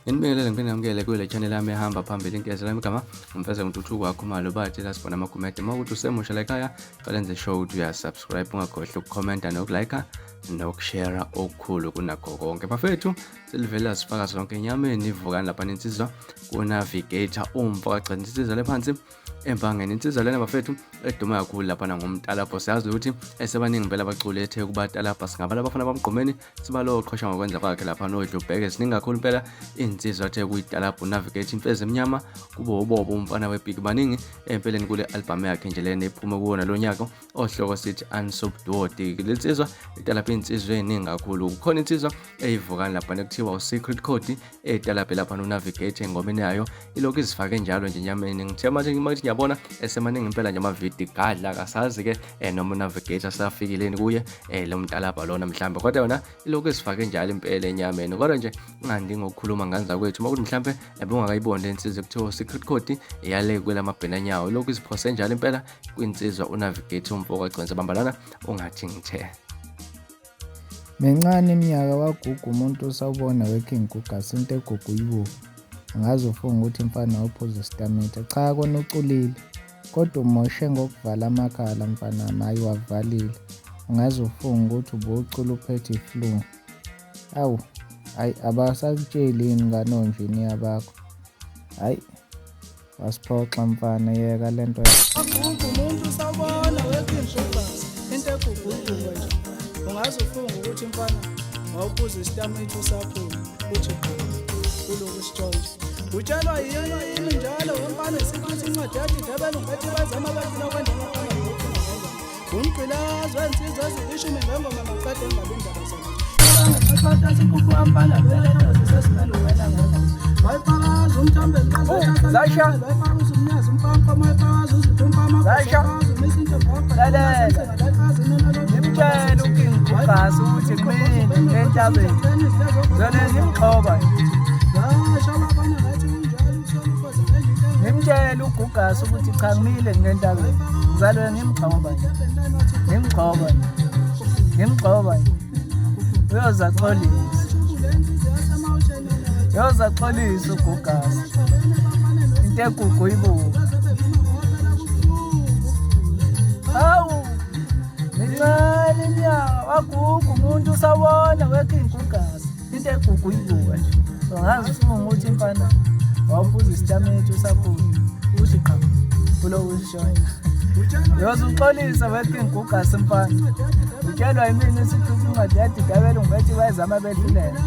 Nginibingelele ngiphinde ngamukele kule channel yami ehamba phambili inkeze lami igama umfeza ngintuthuko wakho malo bathi la sibona amakomenti mawukuthi usemusha la ekhaya qala nze show ukuthi uyasubscribe ungakhohlwa ukucomment nokulike nokushare okukhulu kunakho konke bafethu selivele lazifaka zonke enyameni ivukane lapha nensizwa kuNavigator umfaka gcina insizwa lephansi embangeni insizwa lena bafethu eduma kakhulu lapha ngomntalapho siyazi ukuthi esebaningi impela abaculi ethe kubatalapha singabala abafana bamgqomeni sibalo oqhosha ngokwenza kwakhe lapha nodlubheke siningi kakhulu impela insizwa ethe kuyitalapha uNavigator imfeze emnyama kubo ubobo umfana webig baningi empeleni kule album yakhe nje lena ephuma kuwona lo nyaka ohloko sithi unsubdued lensizwa italapha insizwa eningi kakhulu kukhona insizwa eyivukane lapha nekuthiwa uSecret Code etalapha lapha noNavigator engomeni yayo ilokhu izifake njalo nje enyameni ngithe manje ngiyabona esemaningi impela nje amavideo gadla kasazi ke noma uNavigator safikileni kuye lo mntalapha lona mhlambe kodwa yona ilokhu izifake njalo impela enyameni kodwa nje ngandinga ukukhuluma nganza kwethu makuthi mhlambe ebungakayibona lensizwe kuthiwa Secret Code iyale kwelamabhena nyawo ilokhu iziphose njalo impela kwinsizwa uNavigator umfoko agconza bambalana ungathi ngithe Mencane iminyaka waguga umuntu usawubona working gugasa into egugu yibo angazi ufunga ukuthi mfana ophuza stamina cha kona uculile kodwa umoshe ngokuvala amakhala mfana naye wavalile angazi ufunga ukuthi ubucula uphethe iflu awu hayi abasakutsheli nganonjini yabakho hayi wasiphoxa mfana yeka lento aguga umuntu usawubona working gugasa into egugu yibo nje ungazi ufunga ukuthi mfana wawuphuza istamina usaphuma uthi kuloku sitshonje utshelwa yini njalo umfana esikhathi incwadi yathi debela ungathi bazama abafuna ukwenza amakhona umgqilazo insizwa ezishumi ngengoma maqede engabe indaba zakhe abangaqhatha sikuphu amfana lwelelo sisesimelo wena ngena wayipakaza umthambe Zasha wayipakaza umnyazi umfamfa wayipakaza uzithumpa amakhosikazi umisinto ngokho Nimtshela ukingugasa ukuthi qini entabeni zona ngimqhoba Nimtshela ugugasa ukuthi cha ngimile ngentabeni ngizalwe ngimqhoba uyoza xolisa ugugasa into egugu yibuka hawu mincane iminyaka waguga umuntu usawona working gugasa into egugu yibuka nje so ngazi ufuna ukuthi mfana wawuphuza istamina usaphuma uthi cha kulo usishona yoza uxolisa working gugasa mfana utshelwa yimini sithi incwadi yathi dabela ungathi bayizama bedlulela